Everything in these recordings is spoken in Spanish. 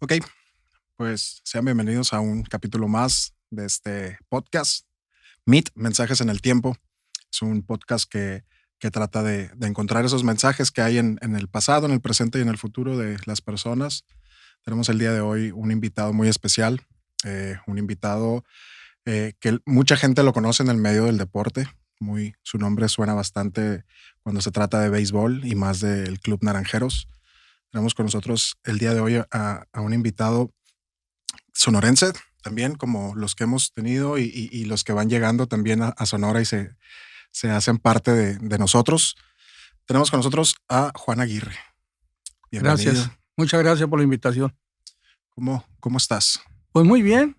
Ok, pues sean bienvenidos a un capítulo más de este podcast, Meet, Mensajes en el Tiempo. Es un podcast que trata de encontrar esos mensajes que hay en el pasado, en el presente y en el futuro de las personas. Tenemos el día de hoy un invitado muy especial, un invitado que mucha gente lo conoce en el medio del deporte. Su nombre suena bastante cuando se trata de béisbol y más del Club Naranjeros. Tenemos con nosotros el día de hoy a un invitado sonorense, también como los que hemos tenido y los que van llegando también a Sonora y se hacen parte de nosotros. Tenemos con nosotros a Juan Aguirre. Bienvenido. Gracias. Muchas gracias por la invitación. ¿Cómo estás? Pues muy bien.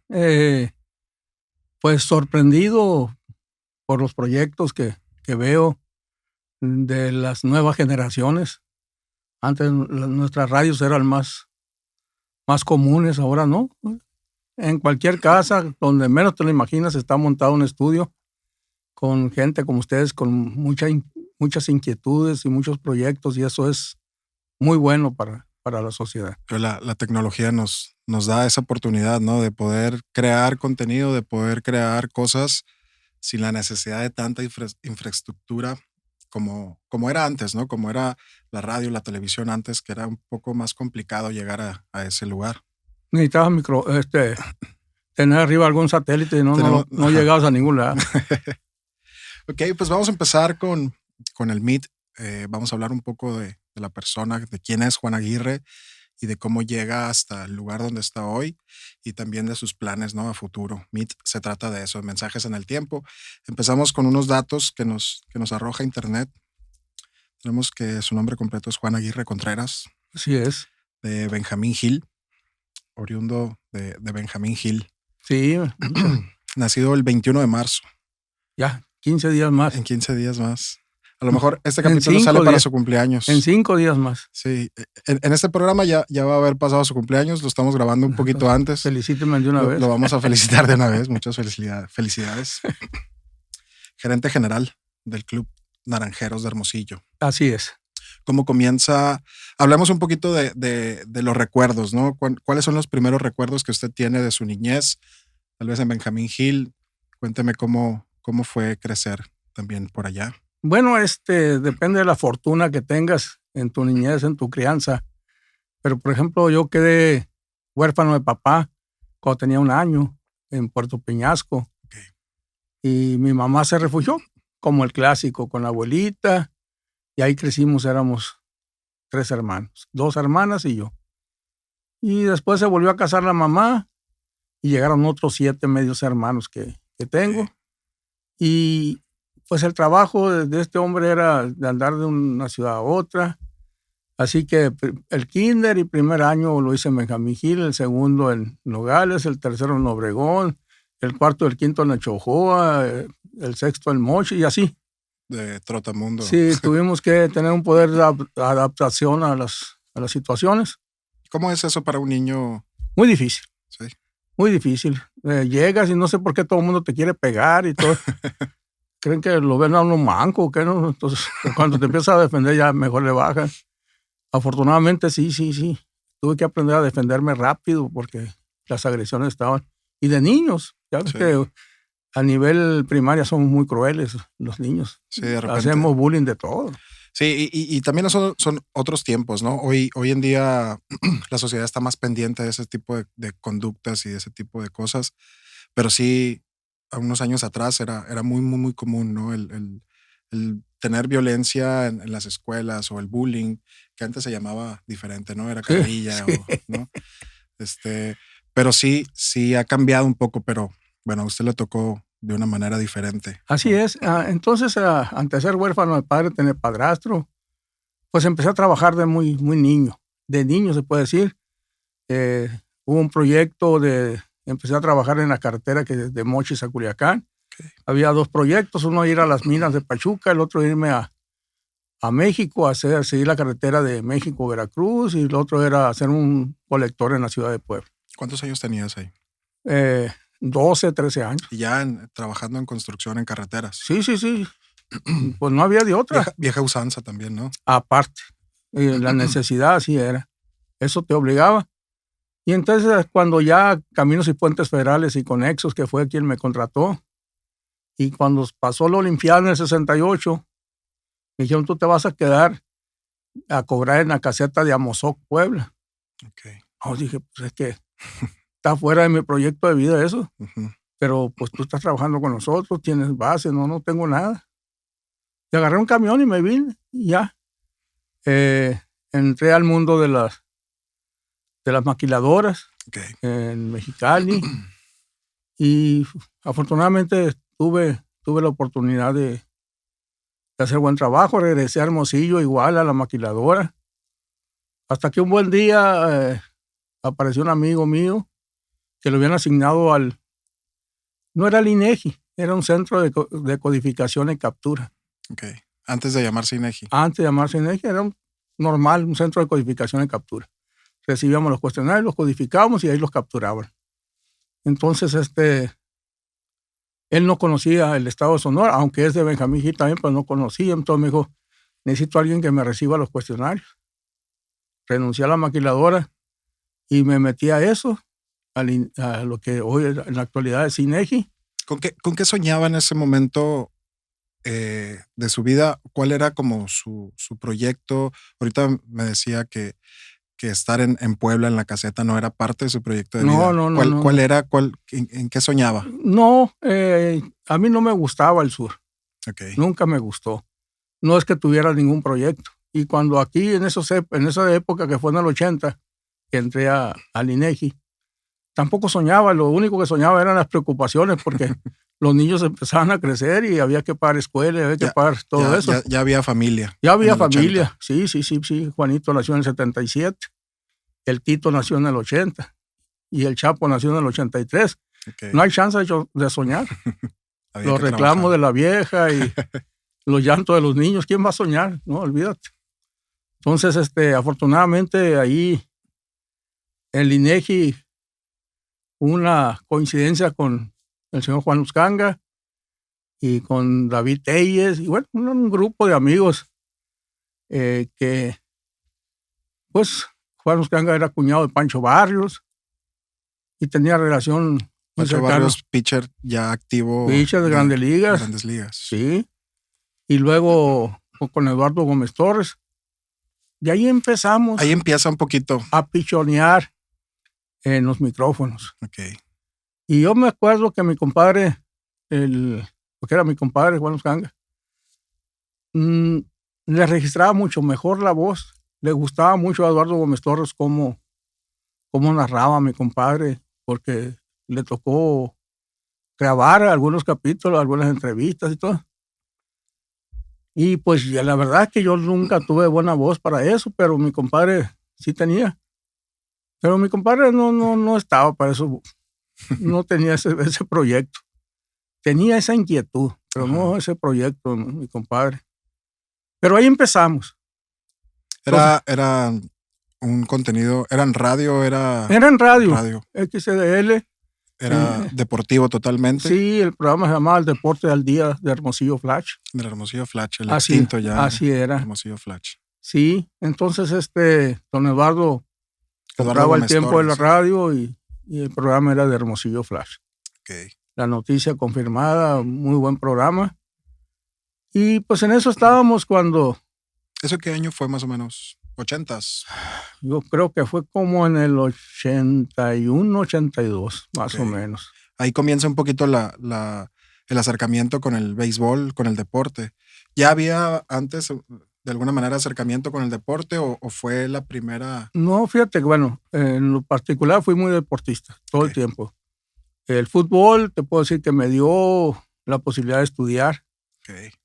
Pues sorprendido por los proyectos que veo de las nuevas generaciones. Antes nuestras radios eran más comunes, ahora no. En cualquier casa, donde menos te lo imaginas, está montado un estudio con gente como ustedes, con muchas inquietudes y muchos proyectos, y eso es muy bueno para la sociedad. Pero la tecnología nos da esa oportunidad, ¿no? De poder crear contenido, de poder crear cosas sin la necesidad de tanta infraestructura como era antes, ¿no? Como era la radio, la televisión antes, que era un poco más complicado llegar a ese lugar. Necesitabas tener arriba algún satélite y no llegabas a ningún lado. Ok, pues vamos a empezar con el Meet. Vamos a hablar un poco de la persona, de quién es Juan Aguirre y de cómo llega hasta el lugar donde está hoy y también de sus planes, ¿no? A futuro. Meet se trata de eso, de mensajes en el tiempo. Empezamos con unos datos que nos arroja Internet. Tenemos que su nombre completo es Juan Aguirre Contreras. Así es. De Benjamín Hill, oriundo de Benjamín Hill. Sí. Nacido el 21 de marzo. Ya, 15 días más. En 15 días más. A lo mejor este capítulo sale para su cumpleaños. En 5 días más. Sí. En este programa ya va a haber pasado su cumpleaños. Lo estamos grabando un poquito antes. Felicíteme de una vez. Lo vamos a felicitar de una vez. Muchas felicidades. Gerente general del Club Naranjeros de Hermosillo. Así es. ¿Cómo comienza? Hablemos un poquito de los recuerdos, ¿no? ¿Cuáles son los primeros recuerdos que usted tiene de su niñez? Tal vez en Benjamín Hill. Cuénteme cómo fue crecer también por allá. Bueno, depende de la fortuna que tengas en tu niñez, en tu crianza. Pero, por ejemplo, yo quedé huérfano de papá cuando tenía 1 año en Puerto Peñasco. Okay. Y mi mamá se refugió, como el clásico, con la abuelita. Y ahí crecimos, éramos 3 hermanos, 2 hermanas y yo. Y después se volvió a casar la mamá y llegaron otros 7 medios hermanos que tengo. Okay. Y pues el trabajo de este hombre era de andar de una ciudad a otra. Así que el kinder y primer año lo hice en Benjamín Hill, el segundo en Nogales, el tercero en Obregón, el cuarto y el quinto en Achojoa, el sexto en Mochi y así. De Trotamundo. Sí, tuvimos que tener un poder de adaptación a las situaciones. ¿Cómo es eso para un niño? Muy difícil. Sí. Muy difícil. Llegas y no sé por qué todo el mundo te quiere pegar y todo. Creen que lo ven a uno manco, ¿qué no? Entonces, cuando te empiezas a defender ya mejor le bajan. Afortunadamente sí. Tuve que aprender a defenderme rápido porque las agresiones estaban. Y de niños, ya ves que a nivel primaria somos muy crueles los niños. Sí, de repente. Hacemos bullying de todo. Sí, y también son otros tiempos, ¿no? Hoy en día la sociedad está más pendiente de ese tipo de conductas y de ese tipo de cosas, pero sí, a unos años atrás era muy común, ¿no? El tener violencia en las escuelas o el bullying, que antes se llamaba diferente, ¿no? Era carrilla, sí. ¿no? Pero sí ha cambiado un poco, pero bueno, a usted le tocó de una manera diferente. Así es. Entonces, antes de ser huérfano de padre, tener padrastro, pues empecé a trabajar de muy niño. De niño, se puede decir. Hubo un proyecto empecé a trabajar en la carretera de Mochis a Culiacán. Okay. Había 2 proyectos, uno ir a las minas de Pachuca, el otro irme a México, seguir la carretera de México-Veracruz, y el otro era hacer un colector en la ciudad de Puebla. ¿Cuántos años tenías ahí? 12, 13 años. ¿Y ya trabajando en construcción en carreteras? Sí. Pues no había de otra. Vieja usanza también, ¿no? Aparte, la necesidad así era. Eso te obligaba. Y entonces cuando ya Caminos y Puentes Federales y Conexos, que fue quien me contrató, y cuando pasó la Olimpiada en el 68, me dijeron, tú te vas a quedar a cobrar en la caseta de Amozoc, Puebla. Okay. Dije, pues es que está fuera de mi proyecto de vida eso. Uh-huh. Pero pues tú estás trabajando con nosotros, tienes base, no tengo nada. Y agarré un camión y me vine y ya. Entré al mundo de las maquiladoras en Mexicali y afortunadamente tuve la oportunidad de hacer buen trabajo. Regresé a Hermosillo igual a la maquiladora, hasta que un buen día apareció un amigo mío que lo habían asignado no era el INEGI, era un centro de codificación y captura. Okay. Antes de llamarse INEGI. Antes de llamarse INEGI era un centro de codificación y captura. Recibíamos los cuestionarios, los codificábamos y ahí los capturaban. Entonces, él no conocía el estado de Sonora, aunque es de Benjamín Gil también, pero no conocía. Entonces me dijo, necesito a alguien que me reciba los cuestionarios. Renuncié a la maquiladora y me metí a eso, a lo que hoy en la actualidad es INEGI. ¿Con qué soñaba en ese momento de su vida? ¿Cuál era como su proyecto? Ahorita me decía que estar en Puebla en la caseta no era parte de su proyecto de vida. No. ¿Cuál era? ¿En qué soñaba? No, a mí no me gustaba el sur. Okay. Nunca me gustó. No es que tuviera ningún proyecto. Y cuando aquí, en esa época que fue en el 80, que entré al INEGI, tampoco soñaba. Lo único que soñaba eran las preocupaciones, porque los niños empezaban a crecer y había que pagar escuela, había que pagar todo eso. Ya había familia. Ya había familia. 80. Sí. Juanito nació en el 77. El Tito nació en el 80. Y el Chapo nació en el 83. Okay. No hay chance de soñar. Los reclamos de la vieja y los llantos de los niños. ¿Quién va a soñar? No, olvídate. Entonces, afortunadamente, ahí el INEGI, una coincidencia con el señor Juan Uscanga y con David Telles, y bueno, un grupo de amigos que, pues, Juan Uscanga era cuñado de Pancho Barrios y tenía relación. Pancho Barrios, pitcher ya activo. Pitcher de Grandes Ligas. Grandes Ligas. Sí. Y luego con Eduardo Gómez Torres. Y ahí empezamos. Ahí empieza un poquito. A pichonear en los micrófonos. Okay. Y yo me acuerdo que mi compadre, porque era mi compadre Juan Uscanga, le registraba mucho mejor la voz. Le gustaba mucho a Eduardo Gómez Torres cómo narraba a mi compadre, porque le tocó grabar algunos capítulos, algunas entrevistas y todo. Y pues la verdad es que yo nunca tuve buena voz para eso, pero mi compadre sí tenía. Pero mi compadre no estaba para eso, no tenía ese proyecto. Tenía esa inquietud, pero no ese proyecto, mi compadre. Pero ahí empezamos. Era un contenido, ¿era en radio? Era en radio. Radio. XDL. Era deportivo totalmente. Sí, el programa se llamaba El Deporte al Día de Hermosillo Flash. De Hermosillo Flash, el extinto ya. Así era. Hermosillo Flash. Sí, entonces don Eduardo compraba el tiempo Torres, de la radio y el programa era de Hermosillo Flash. Okay. La noticia confirmada, muy buen programa. Y pues en eso estábamos cuando... ¿Eso qué año fue más o menos? ¿80s? Yo creo que fue como en el 81, 82, más o menos. Ahí comienza un poquito el acercamiento con el béisbol, con el deporte. ¿Ya había antes de alguna manera acercamiento con el deporte o fue la primera? No, fíjate que bueno, en lo particular fui muy deportista todo el tiempo. El fútbol, te puedo decir que me dio la posibilidad de estudiar,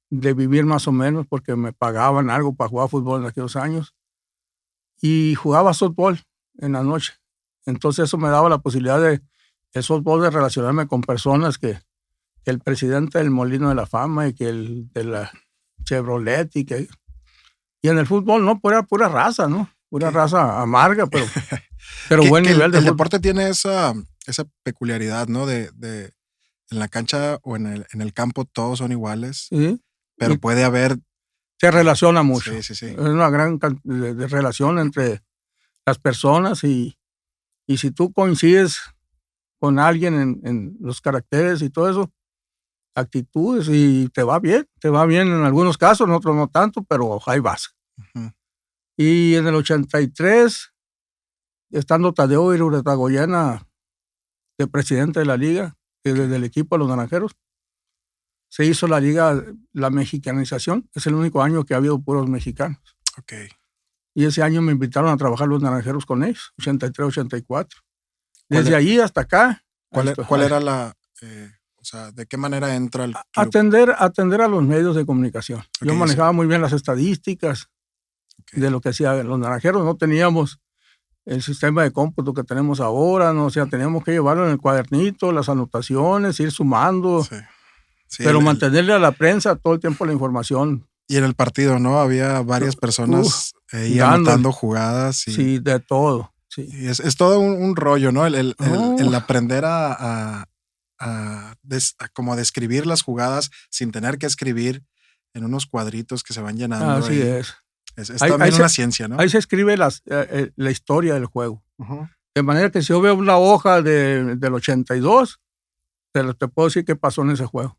de vivir más o menos, porque me pagaban algo para jugar fútbol en aquellos años. Y jugaba softball en la noche. Entonces eso me daba la posibilidad de relacionarme con personas que el presidente del Molino de la Fama y que el de la Chevrolet y en el fútbol no, pura raza, ¿no? Pura raza amarga, pero buen nivel de el deporte tiene esa peculiaridad, ¿no? De en la cancha o en el campo todos son iguales, sí, pero puede haber... Se relaciona mucho. Sí. Es una gran de relación entre las personas y Y si tú coincides con alguien en los caracteres y todo eso, actitudes, y te va bien en algunos casos, en otros no tanto, pero ahí vas. Ujú. Y en el 83, estando Tadeo Iruretagoyena de presidente de la liga, desde el equipo de los Naranjeros, se hizo la liga, la mexicanización. Es el único año que ha habido puros mexicanos. Ok. Y ese año me invitaron a trabajar los Naranjeros con ellos, 83, 84. ¿Cuál Desde ahí hasta acá. ¿Cuál era la, o sea, de qué manera entra el club? Atender a los medios de comunicación. Ok, Yo manejaba muy bien las estadísticas Okay. de lo que hacían los Naranjeros. No teníamos el sistema de cómputo que tenemos ahora, ¿no? O sea, teníamos que llevarlo en el cuadernito, las anotaciones, ir sumando, Sí. Sí, pero mantenerle a la prensa todo el tiempo la información. Y en el partido, ¿no? Había varias personas ahí dándole. anotando jugadas. Y, Sí, de todo. Sí. y es todo un rollo, ¿no? El aprender como describir las jugadas sin tener que escribir en unos cuadritos que se van llenando. Así ahí. es. Es también una ciencia, ¿no? Ahí se escribe la historia del juego. Uh-huh. De manera que si yo veo una hoja del 82, te puedo decir qué pasó en ese juego.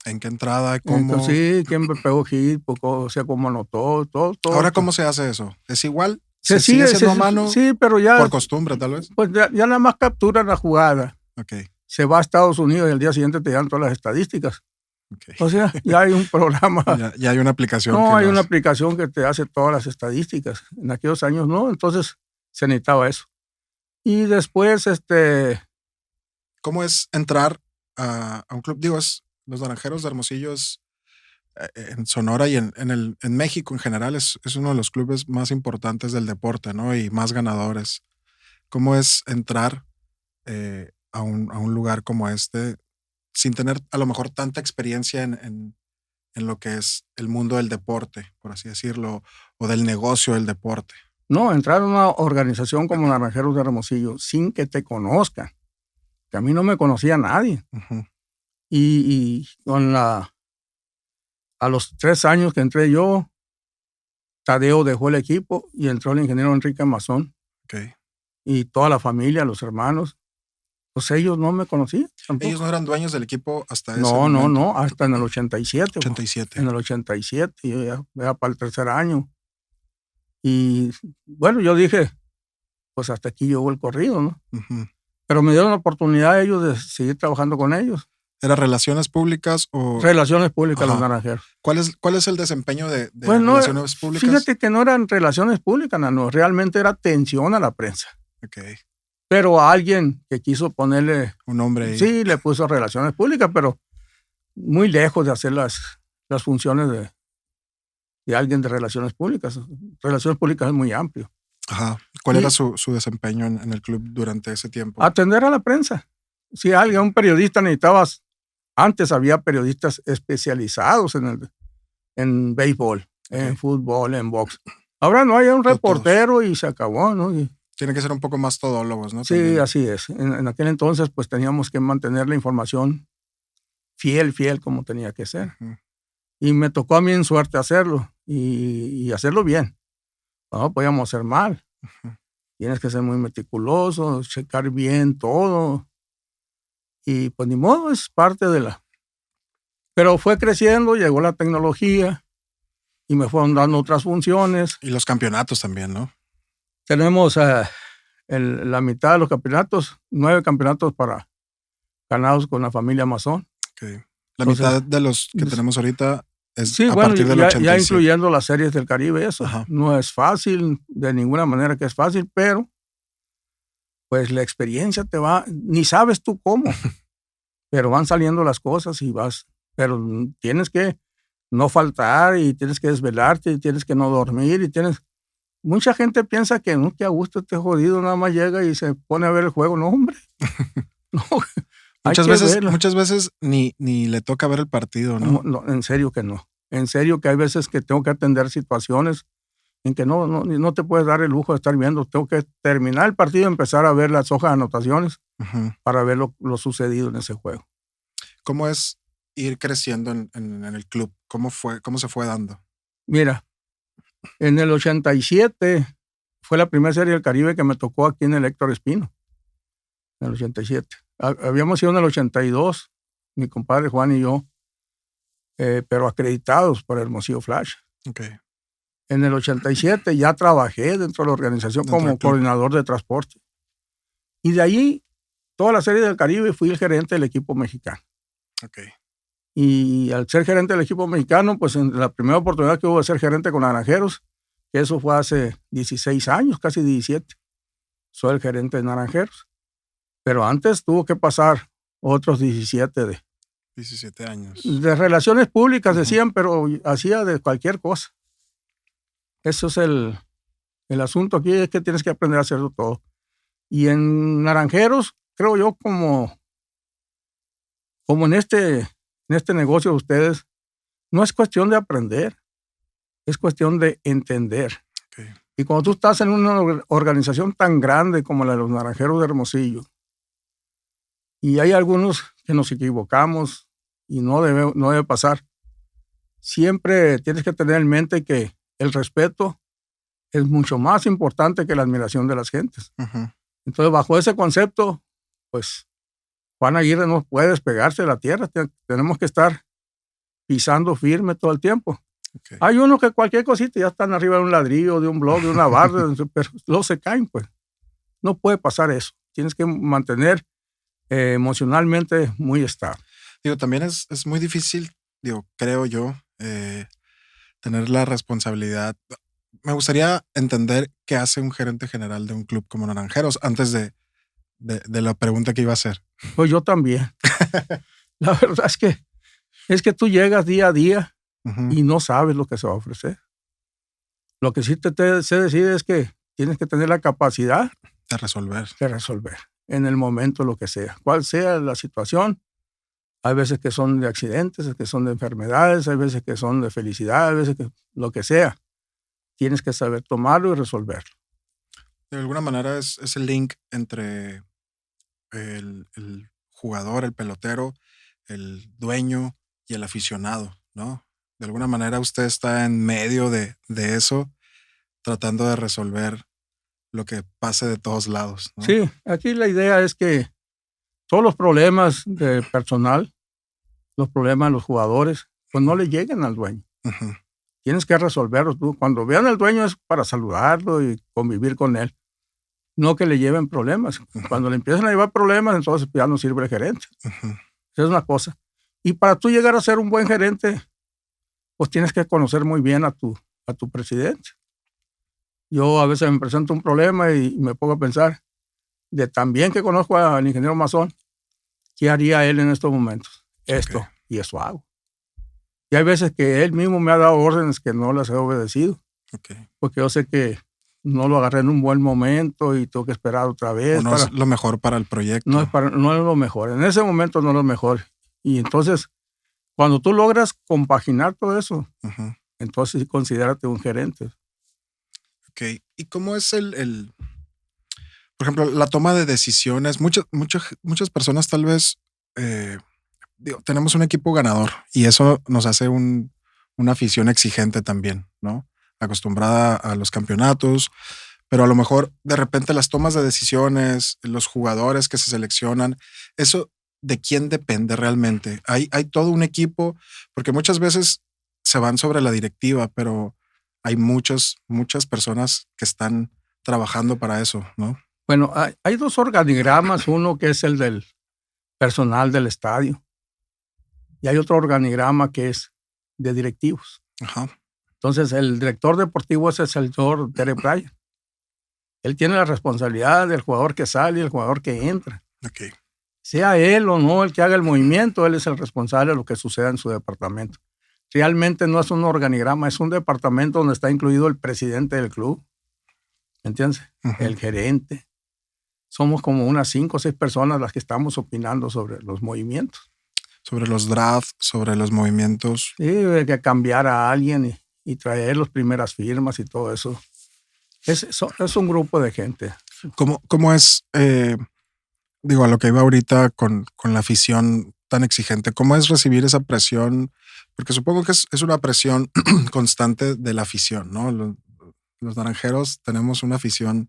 ¿En qué entrada? ¿Cómo? Sí, quién pegó hit, o sea, cómo anotó, todo. Ahora, ¿cómo se hace eso? ¿Es igual? ¿Se sigue siendo a mano? Sí, pero ya... Por costumbre, tal vez. Pues ya nada más capturan la jugada. Okay. Se va a Estados Unidos y al día siguiente te dan todas las estadísticas. Okay. O sea, ya hay un programa. ya hay una aplicación. No, hay una aplicación que te hace todas las estadísticas. En aquellos años no, entonces se necesitaba eso. Y después, ¿Cómo es entrar a un club? Digo, los Naranjeros de Hermosillo en Sonora y en México en general es uno de los clubes más importantes del deporte, ¿no? Y más ganadores. ¿Cómo es entrar a un lugar como este sin tener a lo mejor tanta experiencia en lo que es el mundo del deporte, por así decirlo, o del negocio del deporte? No, entrar a una organización como Naranjeros de Hermosillo sin que te conozcan, que a mí no me conocía nadie. Uh-huh. Y a los 3 años que entré yo, Tadeo dejó el equipo y entró el ingeniero Enrique Mazón. Okay. Y toda la familia, los hermanos, pues ellos no me conocían tampoco. ¿Ellos no eran dueños del equipo hasta ese momento? No, hasta en el 87. 87. En el 87, yo ya para el 3er año. Y bueno, yo dije, pues hasta aquí llegó el corrido, ¿no? Uh-huh. Pero me dieron la oportunidad ellos de seguir trabajando con ellos. ¿Era relaciones públicas o...? Relaciones públicas, los Naranjeros. ¿Cuál es el desempeño de pues relaciones públicas? Fíjate que no eran relaciones públicas, no, realmente era atención a la prensa. Okay. Pero a alguien que quiso ponerle... Un nombre ahí. Sí, le puso relaciones públicas, pero muy lejos de hacer las funciones de alguien de relaciones públicas. Relaciones públicas es muy amplio. Ajá. ¿Cuál era su desempeño en el club durante ese tiempo? Atender a la prensa. Si un periodista necesitabas... Antes había periodistas especializados en béisbol, en fútbol, en box. Ahora no, hay un reportero y se acabó, ¿no? Tienen que ser un poco más todólogos, ¿no? Sí, también. Así es. En aquel entonces, pues teníamos que mantener la información fiel como tenía que ser. Uh-huh. Y me tocó a mí en suerte hacerlo y hacerlo bien. No podíamos hacer mal. Uh-huh. Tienes que ser muy meticuloso, checar bien todo. Y pues ni modo, es parte de Pero fue creciendo, llegó la tecnología y me fueron dando otras funciones. Y los campeonatos también, ¿no? Tenemos la mitad de los campeonatos, 9 campeonatos ganados con la familia Mazón. Okay. Mitad de los que tenemos ahorita es a partir del 87. Ya incluyendo las series del Caribe, eso. Ajá. No es fácil, de ninguna manera que es fácil, pero pues la experiencia te va, ni sabes tú cómo, pero van saliendo las cosas y vas, pero tienes que no faltar y tienes que desvelarte y tienes que no dormir y mucha gente piensa que no, que a gusto este jodido nada más llega y se pone a ver el juego, no hombre, no. Muchas veces ni le toca ver el partido, ¿no? No, en serio que no, en serio que hay veces que tengo que atender situaciones en que no te puedes dar el lujo de estar viendo. Tengo que terminar el partido y empezar a ver las hojas de anotaciones uh-huh. para ver lo sucedido en ese juego. ¿Cómo es ir creciendo en el club? ¿Cómo se fue dando? Mira, en el 87 fue la primera serie del Caribe que me tocó aquí en el Héctor Espino. en el 87. Habíamos ido en el 82, mi compadre Juan y yo, pero acreditados por Hermosillo Flash. Okay. En el 87 ya trabajé dentro de la organización como coordinador de transporte. Y de ahí, toda la Serie del Caribe, fui el gerente del equipo mexicano. Okay. Y al ser gerente del equipo mexicano, pues en la primera oportunidad que hubo de ser gerente con Naranjeros, que eso fue hace 16 años, casi 17, soy el gerente de Naranjeros. Pero antes tuvo que pasar otros 17 años. De relaciones públicas, decían, pero hacía de cualquier cosa. Eso es el asunto aquí, es que tienes que aprender a hacerlo todo. Y en Naranjeros, creo yo, como en este negocio de ustedes, no es cuestión de aprender, es cuestión de entender. Okay. Y cuando tú estás en una organización tan grande como la de los Naranjeros de Hermosillo, y hay algunos que nos equivocamos y no debe pasar, siempre tienes que tener en mente que el respeto es mucho más importante que la admiración de las gentes. Uh-huh. Entonces, bajo ese concepto, pues, Juan Aguirre no puede despegarse de la tierra. Tenemos que estar pisando firme todo el tiempo. Okay. Hay unos que cualquier cosita ya están arriba de un ladrillo, de un blog, de una barra, pero luego se caen, pues. No puede pasar eso. Tienes que mantener emocionalmente muy estable. Digo, también es muy difícil, creo yo, tener la responsabilidad. Me gustaría entender qué hace un gerente general de un club como Naranjeros antes de la pregunta que iba a hacer. Pues yo también. La verdad es que tú llegas día a día uh-huh. y no sabes lo que se va a ofrecer. Lo que sí se decide es que tienes que tener la capacidad de resolver en el momento lo que sea. Cual sea la situación, hay veces que son de accidentes, que son de enfermedades, hay veces que son de felicidad, hay veces que lo que sea. Tienes que saber tomarlo y resolverlo. De alguna manera es el link entre el jugador, el pelotero, el dueño y el aficionado, ¿no? De alguna manera usted está en medio de eso, tratando de resolver lo que pase de todos lados, ¿no? Sí, aquí la idea es que todos los problemas de personal, los problemas de los jugadores, pues no le lleguen al dueño. Uh-huh. Tienes que resolverlos tú. Cuando vean al dueño es para saludarlo y convivir con él. No que le lleven problemas. Uh-huh. Cuando le empiezan a llevar problemas, entonces ya no sirve el gerente. Uh-huh. Esa es una cosa. Y para tú llegar a ser un buen gerente, pues tienes que conocer muy bien a tu presidente. Yo a veces me presento un problema y me pongo a pensar, de tan bien que conozco al ingeniero Mazón, ¿qué haría él en estos momentos? Esto, okay. Y eso hago. Y hay veces que él mismo me ha dado órdenes que no las he obedecido. Okay. Porque yo sé que no lo agarré en un buen momento y tengo que esperar otra vez. O no es lo mejor para el proyecto. No es lo mejor. En ese momento no es lo mejor. Y entonces, cuando tú logras compaginar todo eso, uh-huh. entonces considérate un gerente. Ok. ¿Y cómo es por ejemplo, la toma de decisiones? Muchas personas tal vez... tenemos un equipo ganador y eso nos hace una afición exigente también, ¿no? Acostumbrada a los campeonatos, pero a lo mejor de repente las tomas de decisiones, los jugadores que se seleccionan, eso ¿de quién depende realmente? Hay todo un equipo, porque muchas veces se van sobre la directiva, pero hay muchas personas que están trabajando para eso, ¿no? Bueno, hay dos organigramas, uno que es el del personal del estadio, y hay otro organigrama que es de directivos. Ajá. Entonces, el director deportivo es el señor Derek Bryan. Él tiene la responsabilidad del jugador que sale y el jugador que entra. Okay. Sea él o no el que haga el movimiento, él es el responsable de lo que suceda en su departamento. Realmente no es un organigrama, es un departamento donde está incluido el presidente del club, ¿me entiendes? Uh-huh. El gerente. Somos como unas 5 o 6 personas las que estamos opinando sobre los movimientos. Sobre los drafts, sobre los movimientos. Sí, de que cambiar a alguien y traer las primeras firmas y todo eso. Es un grupo de gente. ¿Cómo es, a lo que iba ahorita con la afición tan exigente, cómo es recibir esa presión? Porque supongo que es una presión constante de la afición, ¿no? Los naranjeros tenemos una afición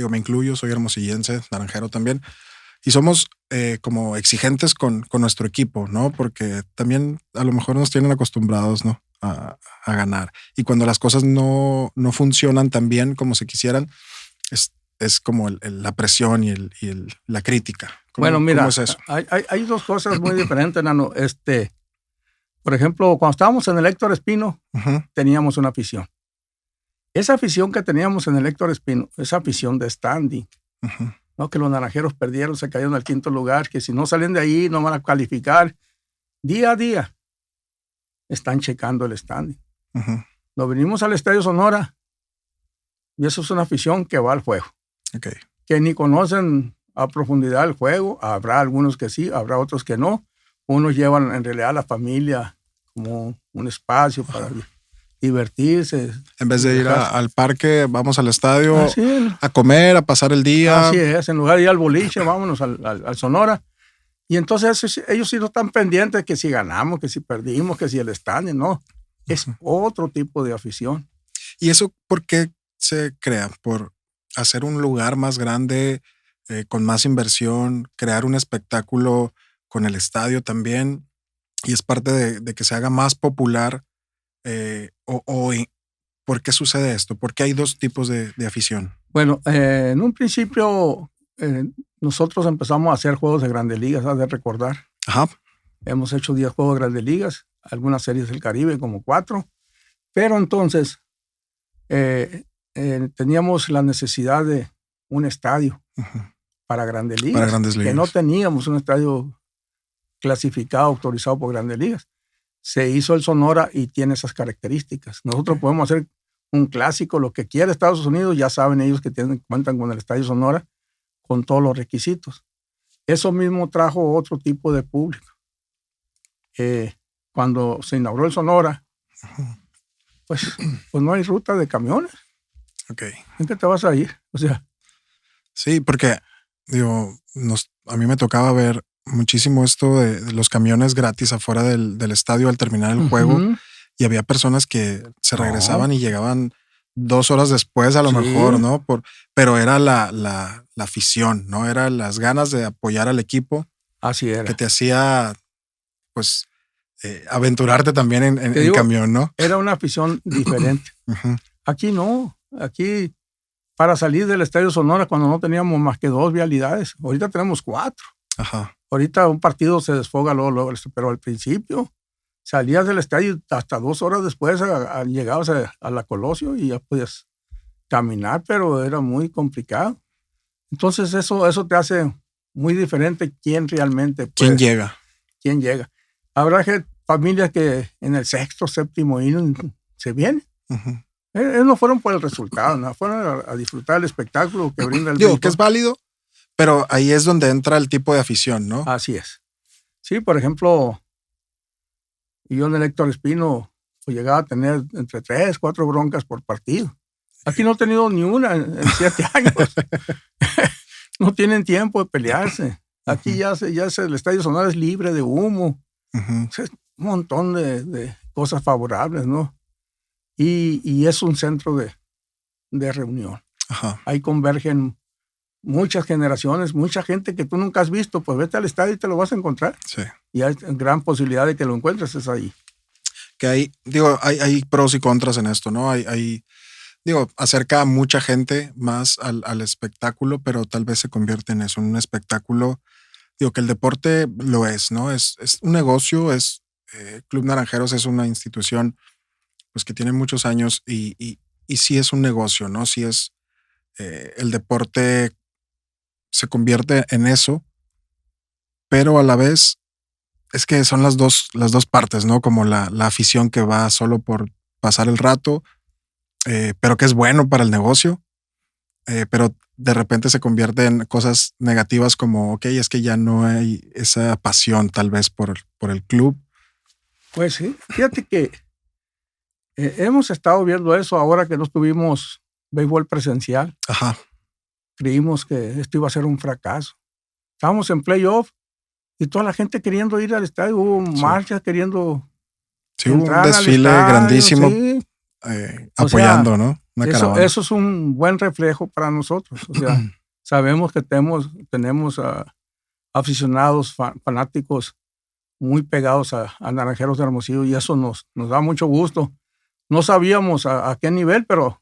me incluyo, soy hermosillense, naranjero también, y somos como exigentes con nuestro equipo, ¿no? Porque también a lo mejor nos tienen acostumbrados, ¿no? A ganar. Y cuando las cosas no funcionan tan bien como se quisieran, es como la presión y la crítica. Bueno, mira, ¿cómo es eso? Hay dos cosas muy diferentes, Nano. Por ejemplo, cuando estábamos en el Héctor Espino, teníamos una afición. Esa afición que teníamos en el Héctor Espino, esa afición de standing, ¿no? Que los naranjeros perdieron, se cayeron al 5º lugar, que si no salen de ahí no van a calificar. Día a día están checando el standing. Nos venimos al Estadio Sonora y eso es una afición que va al juego. Okay. Que ni conocen a profundidad el juego. Habrá algunos que sí, habrá otros que no. Unos llevan en realidad a la familia como un espacio para divertirse. En vez de ir al parque, vamos al estadio a comer, a pasar el día. Así es, en lugar de ir al boliche, vámonos al Sonora. Y entonces ellos sí no están pendientes que si ganamos, que si perdimos, que si el standing, no. Es otro tipo de afición. ¿Y eso por qué se crea? ¿Por hacer un lugar más grande, con más inversión, crear un espectáculo con el estadio también? Y es parte de que se haga más popular. ¿Por qué sucede esto? ¿Por qué hay dos tipos de afición? Bueno, en un principio nosotros empezamos a hacer juegos de Grandes Ligas, has de recordar. Ajá. Hemos hecho 10 juegos de Grandes Ligas, algunas series del Caribe, como 4. Pero entonces teníamos la necesidad de un estadio para Grandes Ligas. Para Grandes Ligas. Que no teníamos un estadio clasificado, autorizado por Grandes Ligas. Se hizo el Sonora y tiene esas características. Nosotros podemos hacer un clásico, lo que quiera Estados Unidos, ya saben ellos que cuentan con el Estadio Sonora, con todos los requisitos. Eso mismo trajo otro tipo de público. Cuando se inauguró el Sonora, pues no hay ruta de camiones. Okay. ¿En qué te vas a ir? O sea. Sí, porque a mí me tocaba ver muchísimo esto de los camiones gratis afuera del estadio al terminar el juego, y había personas que se regresaban y llegaban 2 horas después a lo mejor, ¿no? Pero era la afición, ¿no? Era las ganas de apoyar al equipo. Así era. Que te hacía, pues, aventurarte también en el camión, ¿no? Era una afición diferente. Aquí no. Aquí, para salir del Estadio Sonora, cuando no teníamos más que 2 vialidades, ahorita tenemos 4. Ajá. Ahorita un partido se desfoga luego, pero al principio salías del estadio hasta 2 horas después llegabas a la Colosio y ya podías caminar, pero era muy complicado. Entonces eso te hace muy diferente quién realmente puede. ¿Quién llega? Habrá familias que en el 6º, 7º inning se vienen. Ellos no fueron por el resultado, no fueron a disfrutar el espectáculo que brinda el béisbol. Que es válido, pero ahí es donde entra el tipo de afición, ¿no? Así es. Sí, por ejemplo, yo en el Héctor Espino pues llegaba a tener entre 3, 4 broncas por partido. Aquí no he tenido ni una en 7 años. No tienen tiempo de pelearse. Aquí ya el Estadio Sonora es libre de humo. O sea, un montón de cosas favorables, ¿no? Y es un centro de reunión. Ahí convergen muchas generaciones, mucha gente que tú nunca has visto, pues vete al estadio y te lo vas a encontrar. Sí. Y hay gran posibilidad de que lo encuentres, es ahí. Que hay pros y contras en esto, ¿no? Acerca a mucha gente más al espectáculo, pero tal vez se convierte en eso, en un espectáculo. Que el deporte lo es, ¿no? Es un negocio, Club Naranjeros es una institución pues que tiene muchos años y sí es un negocio, ¿no? Sí es, el deporte se convierte en eso, pero a la vez es que son las dos partes, ¿no? Como la afición que va solo por pasar el rato, pero que es bueno para el negocio, pero de repente se convierte en cosas negativas como, es que ya no hay esa pasión tal vez por el club. Pues sí, fíjate que hemos estado viendo eso ahora que no tuvimos béisbol presencial. Creímos que esto iba a ser un fracaso. Estábamos en playoff y toda la gente queriendo ir al estadio, hubo marchas queriendo. Sí, hubo un desfile grandísimo, apoyando, ¿no? Una caravana. Eso es un buen reflejo para nosotros. O sea, sabemos que tenemos aficionados, fanáticos muy pegados a Naranjeros de Hermosillo, y eso nos da mucho gusto. No sabíamos a qué nivel, pero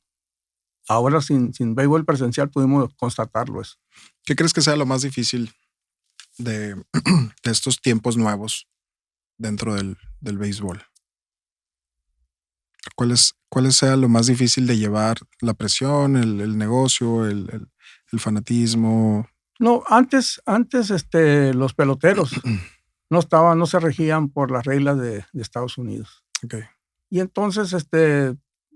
ahora sin béisbol presencial pudimos constatarlo eso. ¿Qué crees que sea lo más difícil de estos tiempos nuevos dentro del béisbol? ¿Cuál sea lo más difícil de llevar? ¿La presión, el negocio, el fanatismo? No, antes los peloteros no se regían por las reglas de Estados Unidos. Okay. Y entonces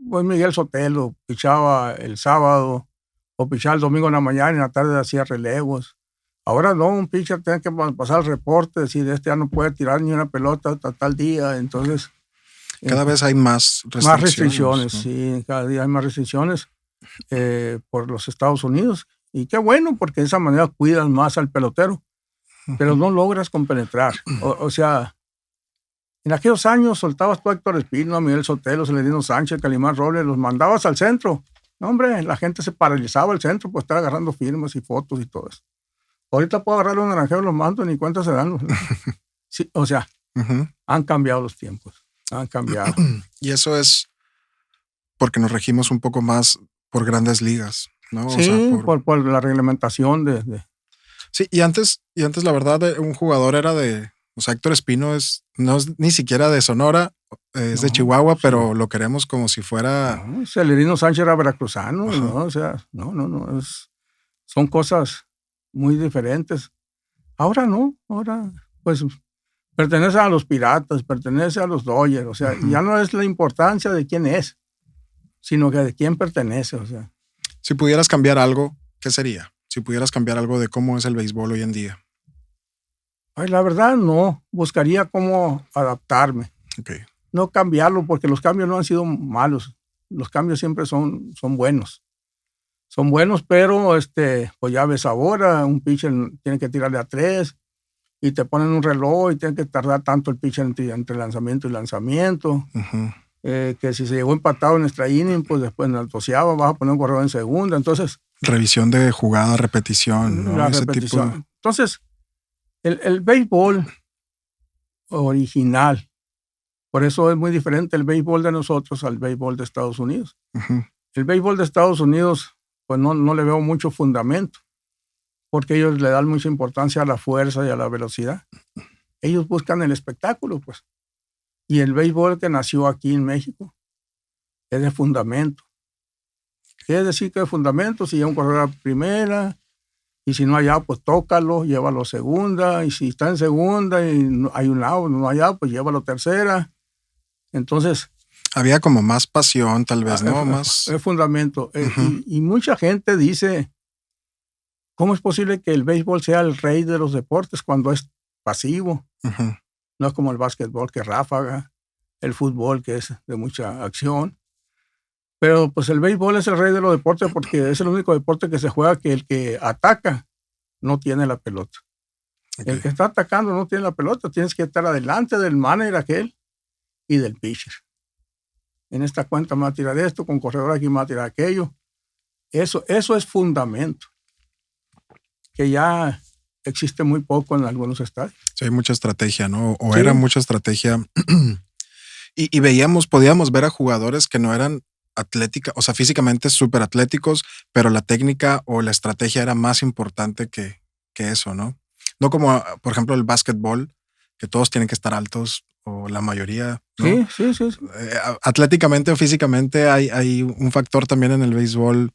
pues Miguel Sotelo pichaba el sábado o pichaba el domingo en la mañana y en la tarde hacía relevos. Ahora no, un pitcher tiene que pasar el reporte, decir, ya no puede tirar ni una pelota hasta tal día. Entonces cada vez hay más restricciones. Más restricciones, ¿no? Sí, cada día hay más restricciones por los Estados Unidos. Y qué bueno, porque de esa manera cuidan más al pelotero, pero no logras compenetrar. O sea, en aquellos años soltabas tú a Héctor Espino, a Miguel Sotelo, Celerino Sánchez, Calimán Robles, los mandabas al centro. No, hombre, la gente se paralizaba al centro, pues estaba agarrando firmas y fotos y todo eso. Ahorita puedo agarrar los naranjeros, los mando, ni cuenta se dan. Sí, o sea, han cambiado los tiempos. Han cambiado. Y eso es porque nos regimos un poco más por grandes ligas, ¿no? Sí, o sea, por la reglamentación de... Sí, y antes la verdad, un jugador era o sea, Héctor Espino no es ni siquiera de Sonora, es de Chihuahua, pero lo queremos como si fuera... No, Celerino Sánchez era veracruzano, ¿no? O sea, no, son cosas muy diferentes. Ahora no, ahora pues... pertenece a los Piratas, pertenece a los Dodgers, o sea, ya no es la importancia de quién es, sino que de quién pertenece, o sea. Si pudieras cambiar algo, ¿qué sería? Si pudieras cambiar algo de cómo es el béisbol hoy en día. Ay, la verdad no, buscaría cómo adaptarme. Okay. No cambiarlo, porque los cambios no han sido malos, los cambios siempre son buenos. Son buenos, pero pues ya ves ahora, un pitcher tiene que tirarle a 3, y te ponen un reloj y tienen que tardar tanto el pitcher entre lanzamiento y lanzamiento. Que si se llegó empatado en extra inning, pues después en el doceavo vas a poner un corredor en segunda. Entonces, revisión de jugada, repetición, ¿no? Ese repetición. Tipo... Entonces, el béisbol original, por eso es muy diferente el béisbol de nosotros al béisbol de Estados Unidos. El béisbol de Estados Unidos, pues no le veo mucho fundamento, porque ellos le dan mucha importancia a la fuerza y a la velocidad. Ellos buscan el espectáculo, pues. Y el béisbol que nació aquí en México es de fundamento. Quiere decir que de fundamento, si hay un corredor a primera, y si no hay out, pues tócalo, llévalo a segunda, y si está en segunda y no hay un out, no hay out, pues llévalo a tercera. Entonces... había como más pasión, tal vez, ¿no? Más... Es fundamento. Y mucha gente dice... ¿cómo es posible que el béisbol sea el rey de los deportes cuando es pasivo? No es como el básquetbol, que es ráfaga, el fútbol, que es de mucha acción. Pero pues el béisbol es el rey de los deportes porque es el único deporte que se juega que el que ataca no tiene la pelota. Okay. El que está atacando no tiene la pelota, tienes que estar adelante del manager aquel y del pitcher. En esta cuenta me va a tirar esto, con corredor aquí me va a tirar aquello. Eso es fundamento, que ya existe muy poco en algunos estadios. Sí, hay mucha estrategia, ¿no? O sí. Era mucha estrategia. y podíamos ver a jugadores que no eran atlética, o sea, físicamente súper atléticos, pero la técnica o la estrategia era más importante que eso, ¿no? No como, por ejemplo, el básquetbol, que todos tienen que estar altos, o la mayoría, ¿no? Sí. Atléticamente o físicamente hay un factor también en el béisbol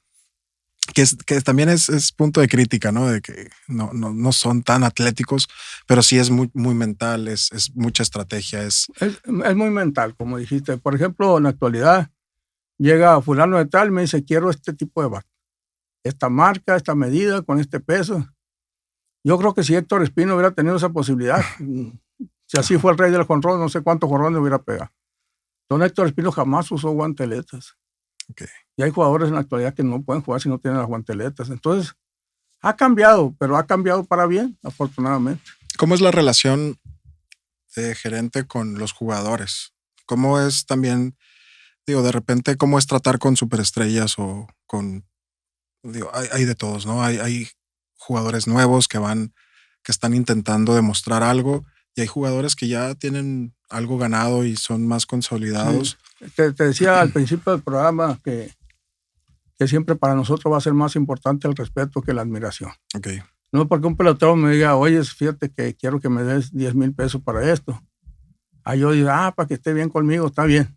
que también es punto de crítica, ¿no? De que no son tan atléticos, pero sí es muy, muy mental, es mucha estrategia. Es muy mental, como dijiste. Por ejemplo, en la actualidad, llega fulano de tal y me dice, quiero este tipo de bat, esta marca, esta medida, con este peso. Yo creo que si Héctor Espino hubiera tenido esa posibilidad, si así fue el rey del jonrón, no sé cuántos jonrones hubiera pegado. Don Héctor Espino jamás usó guanteletas. Okay. Y hay jugadores en la actualidad que no pueden jugar si no tienen las guanteletas. Entonces, ha cambiado, pero ha cambiado para bien, afortunadamente. ¿Cómo es la relación de gerente con los jugadores? ¿Cómo es también Digo, de repente, ¿cómo es tratar con superestrellas o con, digo, hay de todos, ¿no? Hay jugadores nuevos que están intentando demostrar algo y hay jugadores que ya tienen algo ganado y son más Sí. consolidados. Te decía al principio del programa que siempre para nosotros va a ser más importante el respeto que la admiración. Ok. No porque un pelotero me diga, oye, fíjate que quiero que me des 10,000 pesos para esto. Ahí yo digo, para que esté bien conmigo, está bien.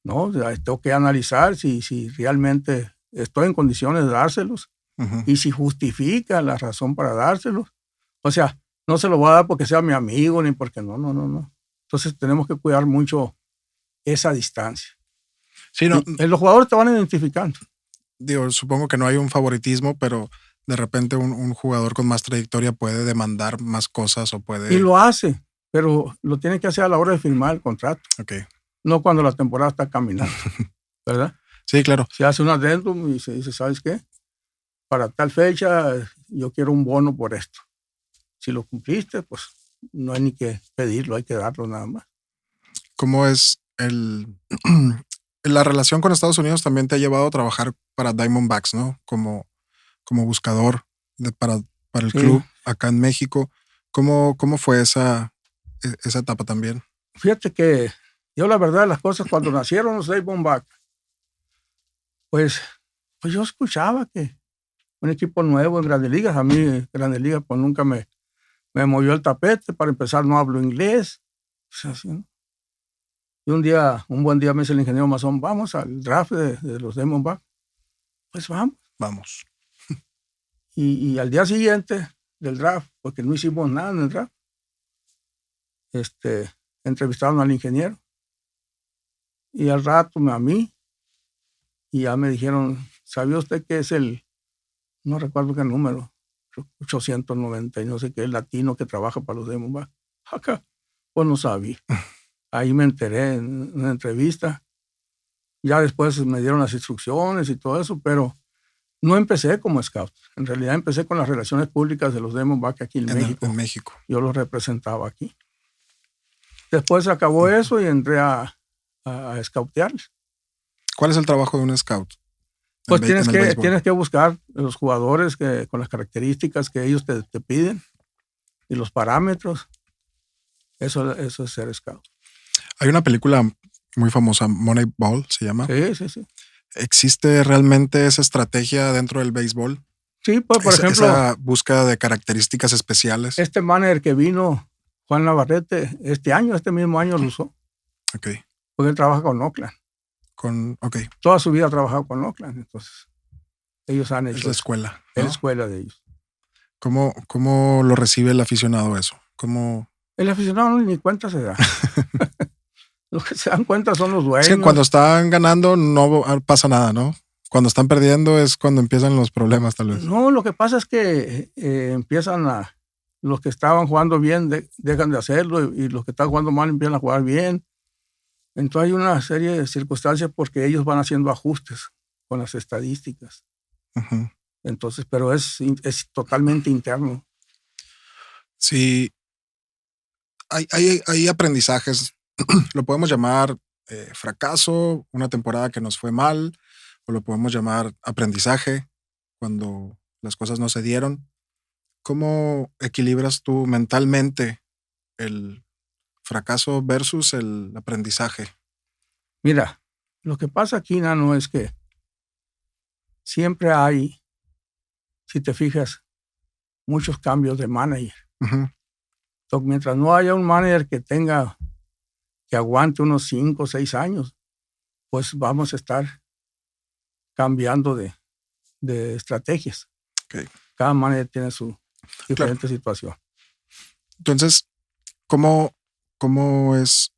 No, o sea, tengo que analizar si realmente estoy en condiciones de dárselos Ujú. y si justifica la razón para dárselos. O sea, no se lo voy a dar porque sea mi amigo ni porque no. Entonces tenemos que cuidar mucho esa distancia. Sí, no, Y los jugadores te van identificando. digo, supongo que no hay un favoritismo, pero de repente un jugador con más trayectoria puede demandar más cosas o puede... Y lo hace, pero lo tiene que hacer a la hora de firmar el contrato, Ok. no cuando la temporada está caminando, ¿verdad? Sí, claro. Se hace un adendum y se dice, ¿sabes qué? Para tal fecha yo quiero un bono por esto. Si lo cumpliste, pues no hay ni que pedirlo, hay que darlo nada más. ¿Cómo es la relación con Estados Unidos también te ha llevado a trabajar para Diamondbacks, ¿no? Como buscador para el Sí. club acá en México. ¿Cómo fue esa etapa también? Fíjate que yo la verdad las cosas cuando nacieron los Diamondbacks, pues yo escuchaba que un equipo nuevo en Grandes Ligas, a mí Grandes Ligas pues nunca me movió el tapete. Para empezar no hablo inglés. Pues así, ¿no? Y un buen día me dice el ingeniero Mazón, vamos al draft de los Diamondbacks. Pues vamos. Vamos. Y al día siguiente del draft, porque no hicimos nada en el draft, entrevistaron al ingeniero y al rato a mí, y ya me dijeron, ¿sabía usted que es no recuerdo qué número, 890 y no sé qué, el latino que trabaja para los Diamondbacks? Acá, pues no sabía. Ahí me enteré en una entrevista. Ya después me dieron las instrucciones y todo eso, pero no empecé como scout. En realidad empecé con las relaciones públicas de los Diamondbacks aquí en México. En México. Yo los representaba aquí. Después acabó eso y entré a scoutearles. ¿Cuál es el trabajo de un scout? Pues tienes que buscar los jugadores con las características que ellos te piden y los parámetros. Eso es ser scout. Hay una película muy famosa, Moneyball se llama. Sí. ¿Existe realmente esa estrategia dentro del béisbol? Sí, pues por ejemplo, esa búsqueda de características especiales. Este manager que vino, Juan Navarrete, este mismo año lo usó. Ok. Porque él trabaja con Oakland. Okay. Toda su vida ha trabajado con Oakland, entonces ellos han hecho. Es la escuela, ¿no? Es la escuela de ellos. ¿Cómo lo recibe el aficionado eso? El aficionado ni cuenta se da. Los que se dan cuenta son los dueños. Es que cuando están ganando no pasa nada, ¿no? Cuando están perdiendo es cuando empiezan los problemas, tal vez. No, lo que pasa es que los que estaban jugando bien dejan de hacerlo y los que están jugando mal empiezan a jugar bien. Entonces hay una serie de circunstancias porque ellos van haciendo ajustes con las estadísticas. Uh-huh. Entonces, pero es totalmente interno. Sí. Hay aprendizajes. Lo podemos llamar fracaso, una temporada que nos fue mal, o lo podemos llamar aprendizaje cuando las cosas no se dieron. ¿Cómo equilibras tú mentalmente el fracaso versus el aprendizaje? Mira, lo que pasa aquí, Nano, es que siempre hay, si te fijas, muchos cambios de manager. Uh-huh. Entonces, mientras no haya un manager que aguante unos 5 o 6 años, pues vamos a estar cambiando de estrategias. Okay. Cada manager tiene su diferente situación. Entonces, ¿cómo es,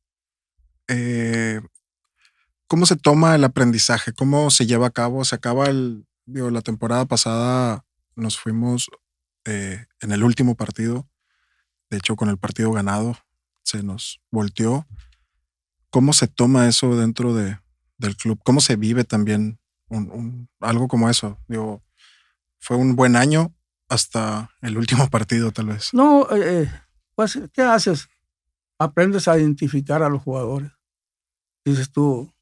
cómo se toma el aprendizaje? ¿Cómo se lleva a cabo? Se acaba la temporada pasada, nos fuimos en el último partido. De hecho, con el partido ganado, se nos volteó. ¿Cómo se toma eso dentro del club? ¿Cómo se vive también algo como eso? Fue un buen año hasta el último partido, tal vez. No, pues, ¿qué haces? Aprendes a identificar a los jugadores. Dices tú,